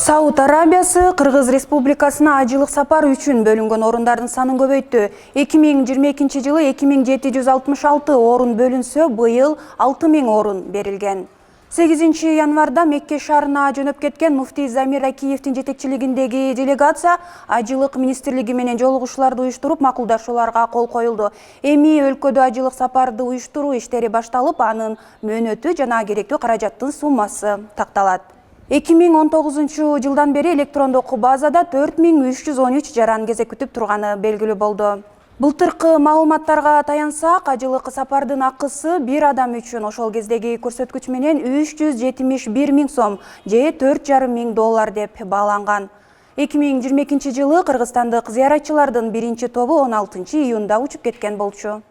Сауд Арабиясы Кыргыз Республикасына ажылык сапар үчүн бөлүнгөн орундардын санын көбөйттү. 2022 жылы 2766 орун бөлүнсө, быйыл 6000 орун берилген. 8 январда Мекке шаарына жөнөп кеткен муфтий Замир Акиевдин жетекчилигиндеги делегация ажылык министрлиги менен жолугушууларды уюштуруп, макулдашууларга кол коюлду. Эми өлкөдө ажылык сапарды уюштуруу иштери башталып, анын мөөнөтү жана керектүү каражаттын суммасы такталат. 2019 жылдан бери электрондук базада 4313 жаран кезек күтүп турганы белгилүү болду. Былтыркы маалыматтарга таянсак, ажылык сапардын акысы бир адам үчүн ошол кездеги көрсөткүч менен 371 миң сом же $4,500 деп бааланган. 2022 жылы кыргызстандык зыяратчылардын биринчи тобу 16 июнда учуп кеткен болчу.